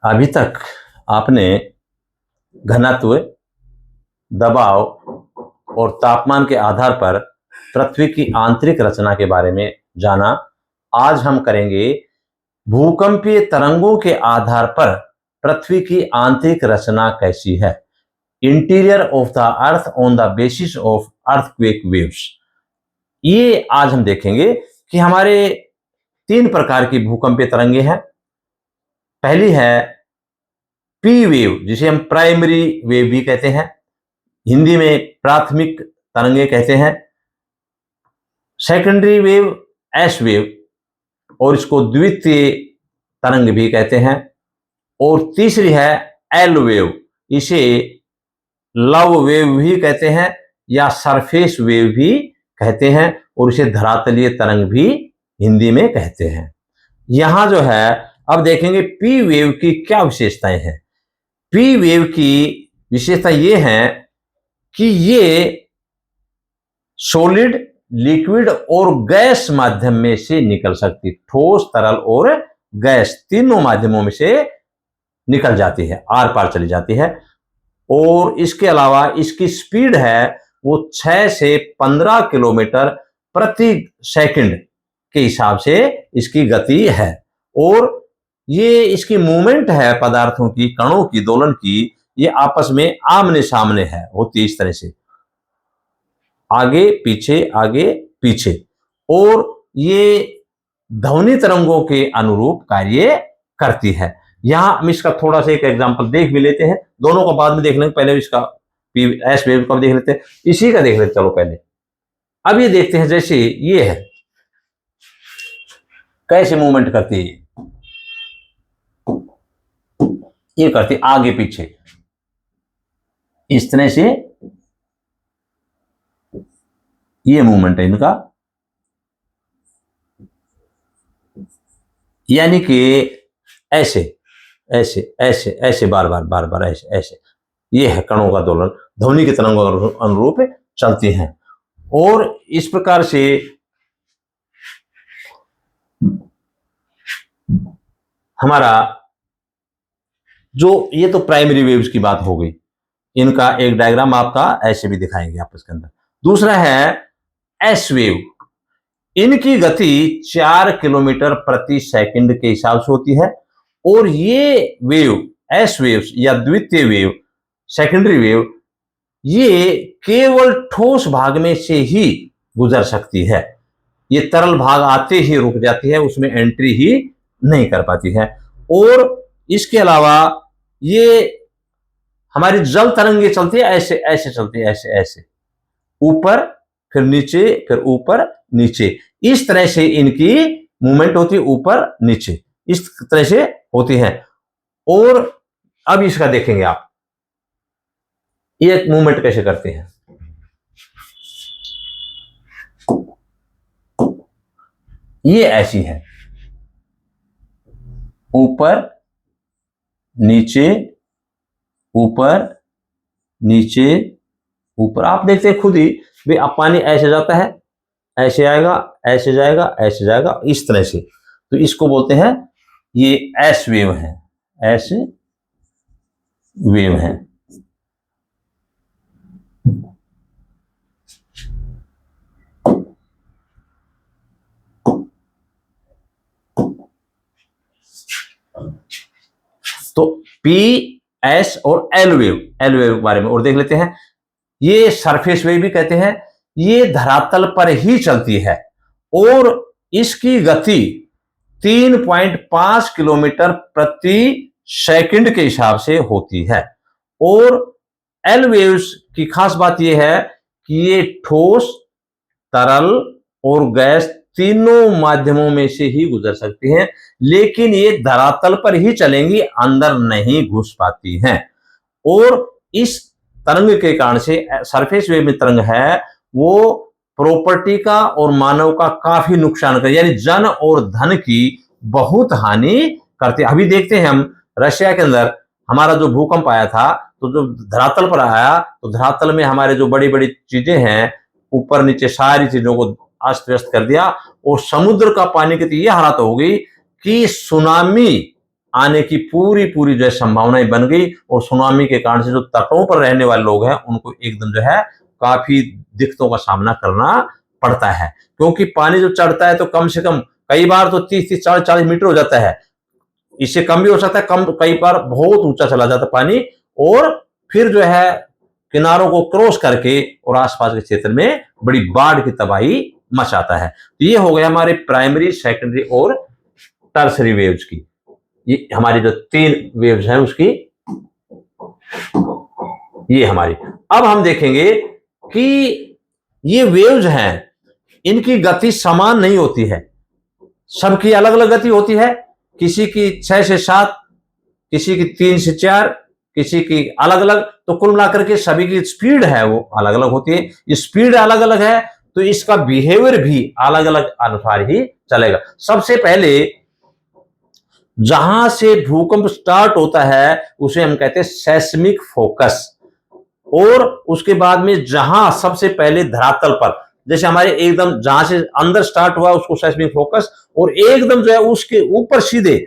अभी तक आपने घनत्व, दबाव और तापमान के आधार पर पृथ्वी की आंतरिक रचना के बारे में जाना। आज हम करेंगे भूकंपीय तरंगों के आधार पर पृथ्वी की आंतरिक रचना कैसी है। Interior of the earth on the basis of earthquake waves. ये आज हम देखेंगे कि हमारे 3 प्रकार की भूकंपीय तरंगे हैं। पहली है पी वेव, जिसे हम प्राइमरी वेव भी कहते हैं, हिंदी में प्राथमिक तरंगे कहते हैं। सेकेंडरी वेव एस वेव, और इसको द्वितीय तरंग भी कहते हैं। और तीसरी है एल वेव, इसे लव वेव भी कहते हैं या सरफेस वेव भी कहते हैं, और इसे धरातलीय तरंग भी हिंदी में कहते हैं। यहां जो है अब देखेंगे पी वेव की क्या विशेषताएं हैं। पी वेव की विशेषता ये है कि ये सॉलिड, लिक्विड और गैस माध्यम में से निकल सकती, ठोस, तरल और गैस तीनों माध्यमों में से निकल जाती है, आर पार चली जाती है। और इसके अलावा इसकी स्पीड है वो 6 से 15 किलोमीटर प्रति सेकंड के हिसाब से इसकी गति है। और ये इसकी मूवमेंट है पदार्थों की, कणों की, दोलन की, ये आपस में आमने सामने है, होती है इस तरह से, आगे पीछे। और ये ध्वनि तरंगों के अनुरूप कार्य करती है। यहां हम इसका थोड़ा सा एक एग्जांपल देख भी लेते हैं, दोनों को बाद में देख लेंगे, पहले इसका एस वेव का देख लेते हैं, इसी का देख लेते। चलो पहले अब ये देखते हैं, जैसे ये है कैसे मूवमेंट करती है। ये करती आगे पीछे इस तरह से, ये मूवमेंट है इनका, यानी कि ऐसे ऐसे ऐसे ऐसे बार बार ऐसे ऐसे, ये है कणों का दोलन, ध्वनि की तरंगों अनुरूप चलती हैं। और इस प्रकार से हमारा जो ये तो प्राइमरी वेव्स की बात हो गई, इनका एक डायग्राम आपका ऐसे भी दिखाएंगे आप इसके अंदर। दूसरा है एस वेव, इनकी गति 4 किलोमीटर प्रति सेकंड के हिसाब से होती है। और ये वेव एस वेव्स या द्वितीय वेव, सेकेंडरी वेव, ये केवल ठोस भाग में से ही गुजर सकती है। ये तरल भाग आते ही रुक जाती है, उसमें एंट्री ही नहीं कर पाती है। और इसके अलावा ये हमारी जल तरंगे चलती है, ऐसे ऐसे चलती है, ऐसे ऐसे, ऊपर फिर नीचे, फिर ऊपर नीचे, इस तरह से इनकी मूवमेंट होती है, ऊपर नीचे इस तरह से होती है। और अब इसका देखेंगे आप, ये मूवमेंट कैसे करते हैं। ये ऐसी है, ऊपर नीचे, ऊपर नीचे, ऊपर। आप देखते हैं खुद ही भी, अब पानी ऐसे जाता है, ऐसे आएगा, ऐसे जाएगा, ऐसे जाएगा, इस तरह से। तो इसको बोलते हैं, ये एस वेव है, एस वेव है। तो पी, एस और एल वेव के बारे में और देख लेते हैं। ये सरफेस वेव भी कहते हैं, ये धरातल पर ही चलती है और इसकी गति 3.5 किलोमीटर प्रति सेकंड के हिसाब से होती है। और एल वेव्स की खास बात यह है कि ये ठोस, तरल और गैस तीनों माध्यमों में से ही गुजर सकती हैं, लेकिन ये धरातल पर ही चलेंगी, अंदर नहीं घुस पाती हैं। और इस तरंग के कारण से, सरफेस वेव में तरंग है वो प्रॉपर्टी का और मानव का काफी नुकसान कर, यानी जन और धन की बहुत हानि करते। अभी देखते हैं हम, रशिया के अंदर हमारा जो भूकंप आया था, तो जो धरातल पर आया, तो धरातल में हमारे जो बड़ी बड़ी चीजें हैं, ऊपर नीचे सारी चीजों को अस्त व्यस्त कर दिया। और समुद्र का पानी की तो यह हालत हो गई कि सुनामी आने की पूरी पूरी जो है संभावनाएं बन गई, और सुनामी के कारण से जो तटों पर रहने वाले लोग हैं उनको एकदम जो है काफी दिक्कतों का सामना करना पड़ता है, क्योंकि पानी जो चढ़ता है तो कम से कम कई बार तो 30-40 मीटर हो जाता है, इससे कम भी हो सकता है, कम कई बार बहुत ऊंचा चला जाता है पानी, और फिर जो है किनारों को क्रॉस करके और आसपास के क्षेत्र में बड़ी बाढ़ की तबाही मचाता है। तो ये हो गया हमारे प्राइमरी, सेकेंडरी और टर्सरी वेव्स की, ये हमारी जो 3 वेव्स हैं उसकी ये हमारी। अब हम देखेंगे कि ये वेव्स हैं, इनकी गति समान नहीं होती है, सबकी अलग अलग गति होती है, किसी की 6 से 7, किसी की 3 से 4, किसी की अलग अलग, तो कुल मिलाकर के सभी की स्पीड है वो अलग अलग होती है। स्पीड अलग अलग है तो इसका बिहेवियर भी अलग अलग अनुसार ही चलेगा। सबसे पहले जहां से भूकंप स्टार्ट होता है उसे हम कहते हैं सेस्मिक फोकस, और उसके बाद में जहां सबसे पहले धरातल पर, जैसे हमारे एकदम जहां से अंदर स्टार्ट हुआ उसको सेस्मिक फोकस, और एकदम जो है उसके ऊपर सीधे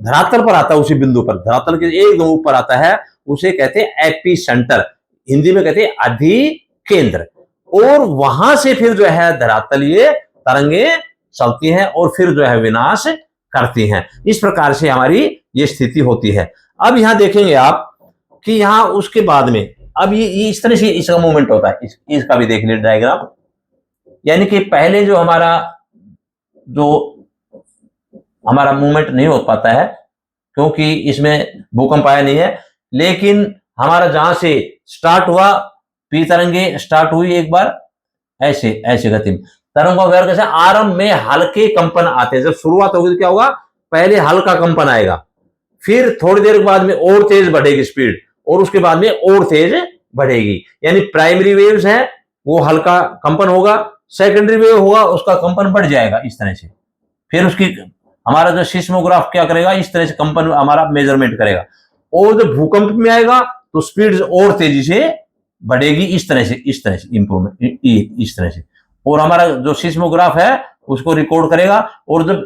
धरातल पर आता है, उसी बिंदु पर धरातल के एकदम ऊपर आता है, उसे कहते हैं एपी सेंटर, हिंदी में कहते हैं अधिकेंद्र। और वहां से फिर जो है धरातल ये तरंगे चलती हैं और फिर जो है विनाश करती हैं। इस प्रकार से हमारी ये स्थिति होती है। अब यहां देखेंगे आप कि यहां उसके बाद में अब ये इस तरह से इसका मूवमेंट होता है, इसका भी देख लीजिए डायग्राम। यानी कि पहले जो हमारा मूवमेंट नहीं हो पाता है क्योंकि इसमें भूकंप आया नहीं है, लेकिन हमारा जहां से स्टार्ट हुआ, पी तरंगे स्टार्ट हुई एक बार ऐसे ऐसे गति में, तरंगों का कैसे आरंभ में हल्के कंपन आते हैं। जब शुरुआत होगी तो क्या होगा, पहले हल्का कंपन आएगा, फिर थोड़ी देर बाद में और तेज बढ़ेगी स्पीड, और उसके बाद में और तेज बढ़ेगी। यानी प्राइमरी वेव्स है वो हल्का कंपन होगा, सेकेंडरी वेव होगा उसका कंपन बढ़ जाएगा इस तरह से, फिर उसकी हमारा जो सिस्मोग्राफ क्या करेगा, इस तरह से कंपन हमारा मेजरमेंट करेगा, और जब भूकंप में आएगा तो स्पीड और तेजी से बढ़ेगी इस तरह से इंप्रूवमेंट इस तरह से, और हमारा जो सिस्मोग्राफ है उसको रिकॉर्ड करेगा, और जब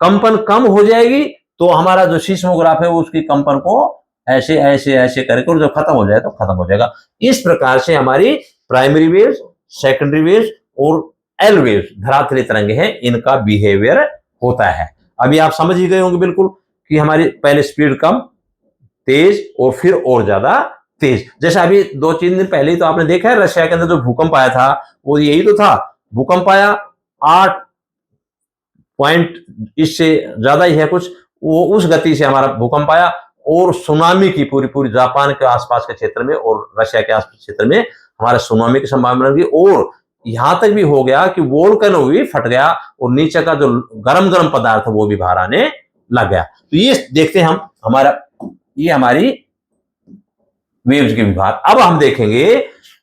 कंपन कम हो जाएगी तो हमारा जो सिस्मोग्राफ है वो उसकी कंपन को ऐसे ऐसे ऐसे करके, और जब खत्म हो जाए तो खत्म हो जाएगा। इस प्रकार से हमारी प्राइमरी वेव्स, सेकेंडरी वेव्स और एल वेव्स, धरातलीय तरंगे हैं, इनका बिहेवियर होता है। अभी आप समझ ही गए होंगे बिल्कुल कि हमारी पहले स्पीड कम, तेज और फिर और ज्यादा तेज। जैसे अभी 2-3 दिन पहले ही तो आपने देखा है रशिया के अंदर जो भूकंप आया था वो यही तो था, भूकंप आया 8 पॉइंट इससे ज्यादा ही है कुछ, वो उस गति से हमारा भूकंप आया, और सुनामी की पूरी पूरी जापान के आसपास के क्षेत्र में और रशिया के आसपास क्षेत्र में हमारा सुनामी की संभावना रही, और यहां तक भी हो गया कि वोल्केनो भी फट गया और नीचे का जो गरम गरम पदार्थ वो भी बाहर आने लग गया। तो ये देखते हैं हम ये हमारी वेव्स के विभाग। अब हम देखेंगे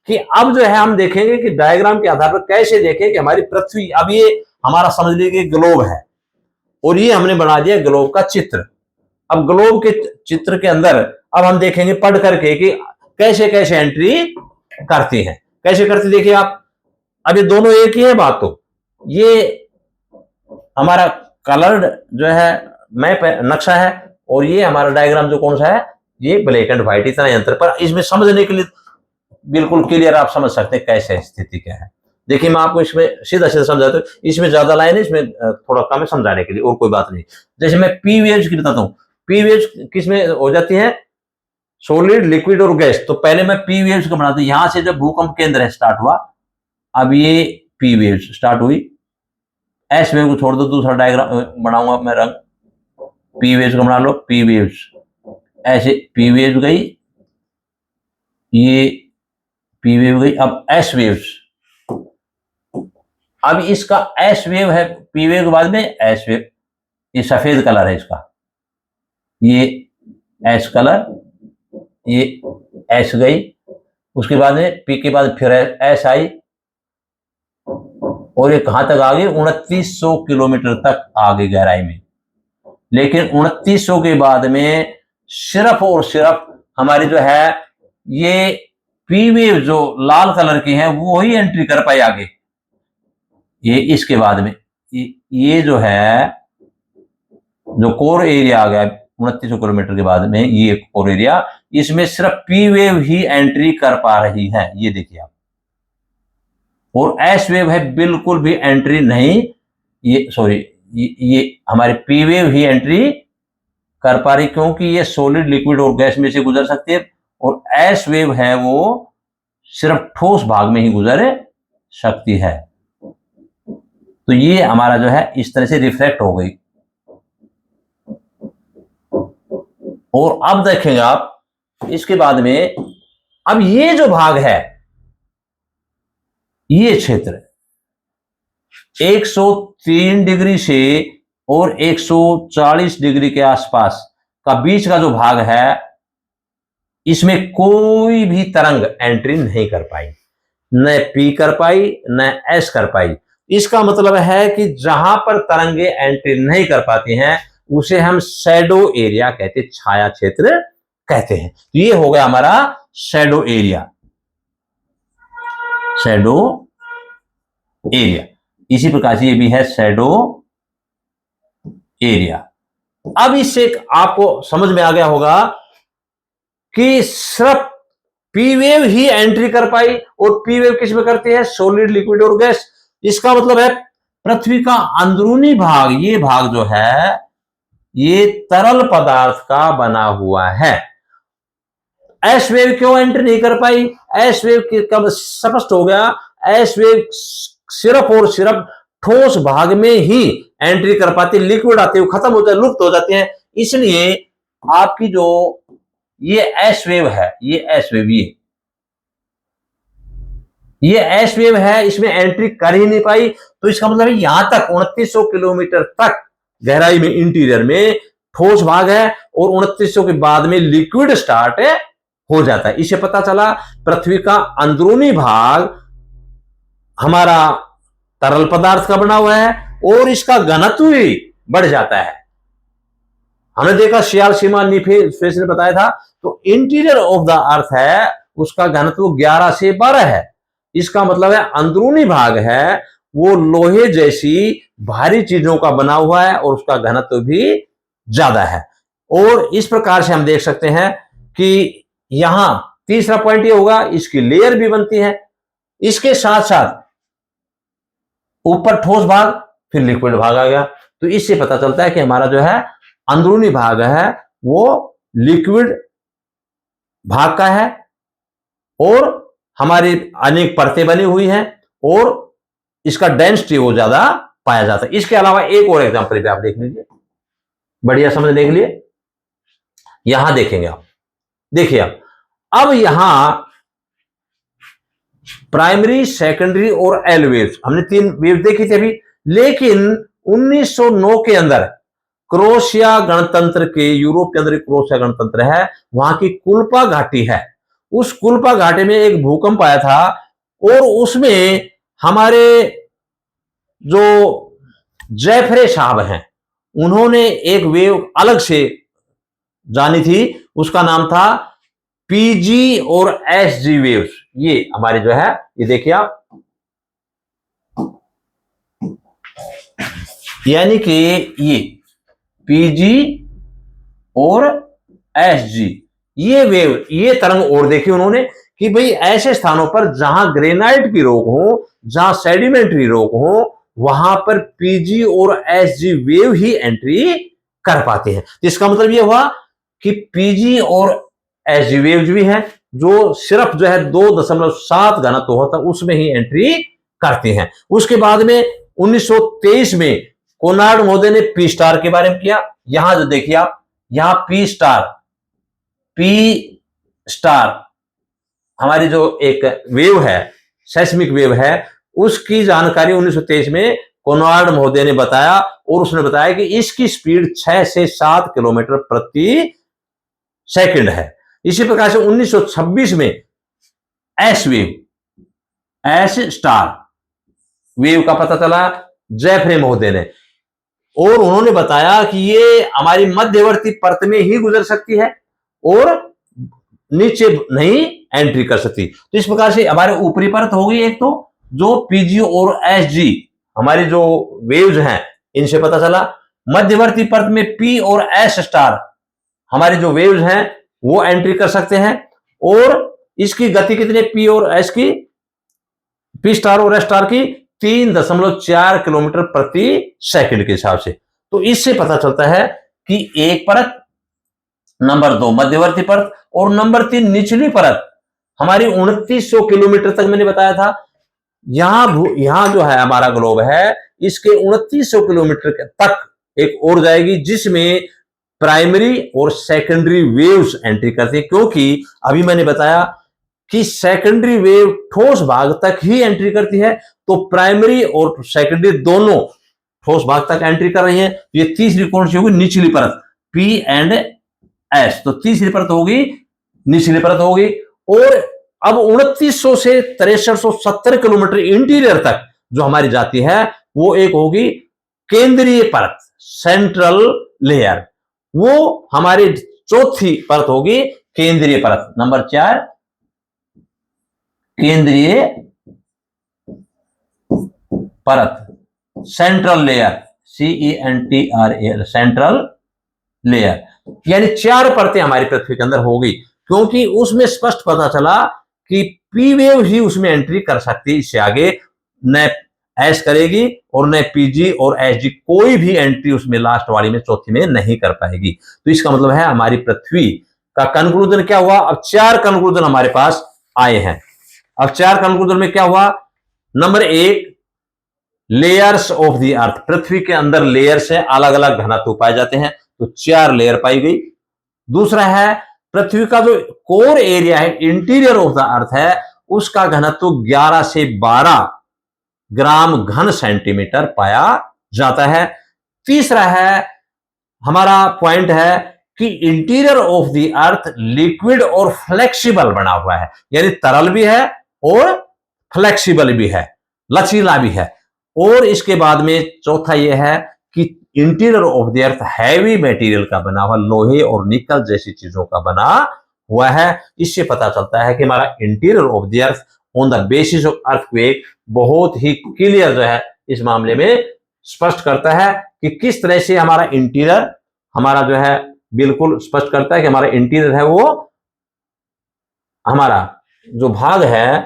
कि अब जो है हम देखेंगे कि डायग्राम के आधार पर कैसे देखें कि हमारी पृथ्वी, अब ये हमारा समझ लीजिए ग्लोब है और ये हमने बना दिया ग्लोब का चित्र। अब ग्लोब के चित्र के अंदर अब हम देखेंगे पढ़ करके कि कैसे कैसे एंट्री करती है, कैसे करती। देखिए आप, अब ये दोनों एक ही है बात, तो ये हमारा कलर्ड जो है मैप नक्शा है, और ये हमारा डायग्राम जो कौन सा है, ये ब्लैक एंड व्हाइट इतना यंत्र पर। इसमें समझने के लिए बिल्कुल क्लियर आप समझ सकते हैं कैसे स्थिति क्या है। देखिए मैं आपको इसमें सीधा सीधा समझाता हूँ, इसमें ज्यादा लाइन है, इसमें थोड़ा कम है समझाने के लिए, और कोई बात नहीं। जैसे मैं पी वेव्स की बताता हूँ, पी वेव्स किसमें हो जाती है, सॉलिड, लिक्विड और गैस। तो पहले मैं पी वेव्स को बनाता हूँ, यहां से जब भूकंप केंद्र है स्टार्ट हुआ, अब ये पी वेव्स स्टार्ट हुई, एस वेव को छोड़ दो, दूसरा डायग्राम बनाऊंगा मैं रंग, पी वेव्स को बना लो, पी वेव्स ऐसे, पी वेव गई, ये पी वेव गई। अब एस वेव्स, अब इसका एस वेव है, पी वेव के बाद में एस वेव, ये सफेद कलर है इसका, ये एस कलर, ये एस गई, उसके बाद में पी के बाद फिर एस आई, और ये कहां तक आ गई, 2900 किलोमीटर तक आ गई गहराई में। लेकिन 2900 के बाद में सिर्फ और सिर्फ हमारी जो है ये पी वेव जो लाल कलर की है वो ही एंट्री कर पाई आगे। ये इसके बाद में ये जो है जो कोर एरिया आ गया, 2900 किलोमीटर के बाद में ये एक और एरिया, इसमें सिर्फ पी वेव ही एंट्री कर पा रही है, ये देखिए आप, और एस वेव है बिल्कुल भी एंट्री नहीं, ये सॉरी ये हमारे पी वेव ही एंट्री कर पा रही, क्योंकि ये सॉलिड, लिक्विड और गैस में से गुजर सकती है, और एस वेव है वो सिर्फ ठोस भाग में ही गुजर सकती है। तो ये हमारा जो है इस तरह से रिफ्लेक्ट हो गई। और अब देखेंगे आप इसके बाद में, अब ये जो भाग है, ये क्षेत्र 103 डिग्री से और 140 डिग्री के आसपास का बीच का जो भाग है, इसमें कोई भी तरंग एंट्री नहीं कर पाई, न पी कर पाई न एस कर पाई। इसका मतलब है कि जहां पर तरंगे एंट्री नहीं कर पाती हैं उसे हम शैडो एरिया कहते, छाया क्षेत्र कहते हैं। तो ये हो गया हमारा शैडो एरिया, शैडो एरिया। इसी प्रकार से ये भी है शैडो एरिया। अब इससे आपको समझ में आ गया होगा कि सिर्फ पी वेव ही एंट्री कर पाई, और पी वेव किस में करती है, सॉलिड, लिक्विड और गैस। इसका मतलब है पृथ्वी का अंदरूनी भाग, ये भाग जो है ये तरल पदार्थ का बना हुआ है। एस वेव क्यों एंट्री नहीं कर पाई, एस वेव कब स्पष्ट हो गया, एस वेव सिर्फ और सिर्फ ठोस भाग में ही एंट्री कर पाती, लिक्विड आते हुए खत्म हो जाते, लुप्त हो जाते हैं। इसलिए आपकी जो ये एस वेव है, ये एस वेव, ये एस वेव है, इसमें एंट्री कर ही नहीं पाई। तो इसका मतलब है यहां तक 2900 किलोमीटर तक गहराई में इंटीरियर में ठोस भाग है, और 2900 के बाद में लिक्विड स्टार्ट हो जाता है। इससे पता चला पृथ्वी का अंदरूनी भाग हमारा तरल पदार्थ का बना हुआ है, और इसका घनत्व भी बढ़ जाता है। हमने देखा सियाल सीमा नीफेस ने बताया था, तो इंटीरियर ऑफ द अर्थ है उसका घनत्व 11 से 12 है। इसका मतलब है अंदरूनी भाग है वो लोहे जैसी भारी चीजों का बना हुआ है, और उसका घनत्व भी ज्यादा है। और इस प्रकार से हम देख सकते हैं कि यहां तीसरा पॉइंट ये होगा, इसकी लेयर भी बनती है, इसके साथ साथ ऊपर ठोस भाग, फिर लिक्विड भाग आ गया। तो इससे पता चलता है कि हमारा जो है अंदरूनी भाग है वो लिक्विड भाग का है, और हमारी अनेक परतें बनी हुई हैं, और इसका डेंसिटी वो ज्यादा पाया जाता है। इसके अलावा एक और एग्जांपल भी आप देख लीजिए, बढ़िया समझ देख लिए। यहां देखेंगे आप, देखिए आप, अब यहां प्राइमरी, सेकेंडरी और एल वेव्स, हमने 3 वेव देखी थी अभी। लेकिन 1909 के अंदर क्रोएशिया गणतंत्र के, यूरोप के अंदर क्रोएशिया गणतंत्र है, वहां की कुल्पा घाटी है, उस कुल्पा घाटी में एक भूकंप आया था, और उसमें हमारे जो जैफरे साहब हैं उन्होंने एक वेव अलग से जानी थी, उसका नाम था पीजी और एसजी वेव्स। ये हमारे जो है, ये देखिए आप, यानी कि ये पीजी और एसजी, ये वेव, ये तरंग और देखी उन्होंने कि भाई ऐसे स्थानों पर जहां ग्रेनाइट की रोक हो, जहां सेडिमेंट्री रोक हो, वहां पर पीजी और एसजी वेव ही एंट्री कर पाते हैं। तो इसका मतलब ये हुआ कि पीजी और एसजी वेव्स भी हैं जो सिर्फ जो है 2.7 घनत्व होता है उसमें ही एंट्री करते हैं। उसके बाद में 1923 में कोनार्ड महोदय ने पी स्टार के बारे में किया। यहां जो देखिए आप, यहां पी स्टार हमारी जो एक वेव है, सेस्मिक वेव है, उसकी जानकारी 1923 में कोनार्ड महोदय ने बताया, और उसने बताया कि इसकी स्पीड 6 से 7 किलोमीटर प्रति सेकंड है। इसी प्रकार से 1926 में S wave, S star wave का पता चला जैफरे महोदय ने, और उन्होंने बताया कि ये हमारी मध्यवर्ती परत में ही गुजर सकती है और नीचे नहीं एंट्री कर सकती। तो इस प्रकार से हमारे ऊपरी परत हो गई एक, तो जो पीजी और एसजी हमारी जो वेव्स हैं इनसे पता चला। मध्यवर्ती परत में पी और एस स्टार हमारे जो वेव्स हैं वो एंट्री कर सकते हैं, और इसकी गति कितनी, पी और एस की, पी स्टार और एस स्टार की 3.4 किलोमीटर प्रति सेकंड के हिसाब से। तो इससे पता चलता है कि एक परत, नंबर 2 मध्यवर्ती परत, और नंबर 3 निचली परत हमारी 2900 किलोमीटर तक मैंने बताया था। यहां जो है हमारा ग्लोब है, इसके 2900 किलोमीटर तक एक और जाएगी, जिसमें प्राइमरी और सेकेंडरी वेव्स एंट्री करती है, क्योंकि अभी मैंने बताया कि सेकेंडरी वेव ठोस भाग तक ही एंट्री करती है, तो प्राइमरी और सेकेंडरी दोनों ठोस भाग तक एंट्री कर रही है। ये तीसरी कौन सी होगी, निचली परत, पी एंड एस। तो तीसरी परत होगी, निचली परत होगी। और अब 2900 से 6370 किलोमीटर इंटीरियर तक जो हमारी जाती है, वो एक होगी केंद्रीय परत, सेंट्रल लेयर। वो हमारी चौथी परत होगी केंद्रीय परत, नंबर 4 केंद्रीय परत, central layer, CENTRAL, central layer. यानी 4 परतें हमारी पृथ्वी के अंदर होगी, क्योंकि उसमें स्पष्ट पता चला कि पी वेव ही उसमें एंट्री कर सकती है, इससे आगे न एस करेगी और न पीजी और एसजी, कोई भी एंट्री उसमें लास्ट वाली में, चौथी में नहीं कर पाएगी। तो इसका मतलब है हमारी पृथ्वी का कंक्लूजन क्या हुआ। अब 4 कंक्लूजन हमारे पास आए हैं। अब 4 कंक्लूजन में क्या हुआ, number 1, layers of the earth, पृथ्वी के अंदर लेयर्स है, अलग अलग घनत्व पाए जाते हैं, तो 4 लेयर पाई गई। दूसरा है, पृथ्वी का जो कोर एरिया है, इंटीरियर ऑफ द अर्थ है, उसका घनत्व 11 से 12 ग्राम घन सेंटीमीटर पाया जाता है। तीसरा है, हमारा पॉइंट है कि interior of the earth liquid और फ्लेक्सिबल बना हुआ है, यानी तरल भी है और फ्लेक्सिबल भी है, लचीला भी है। और इसके बाद में चौथा यह है कि interior of the earth heavy material का बना हुआ, लोहे और निकल जैसी चीजों का बना हुआ है। इससे पता चलता है कि हमारा interior of the earth on the basis of earthquake बहुत ही क्लियर जो है इस मामले में स्पष्ट करता है कि किस तरह से हमारा इंटीरियर, हमारा जो है बिल्कुल स्पष्ट करता है कि हमारा इंटीरियर है, वो हमारा जो भाग है,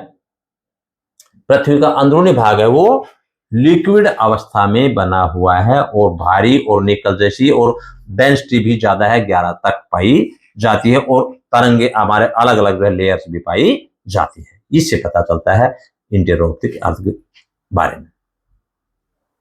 पृथ्वी का अंदरूनी भाग है, वो लिक्विड अवस्था में बना हुआ है, और भारी और निकल जैसी, और डेंसिटी भी ज्यादा है, 11 तक पाई जाती है, और तरंगे हमारे अलग अलग लेयर्स भी पाई जाती है। इससे पता चलता है इंटीरियर ऑफ द अर्थ के बारे में।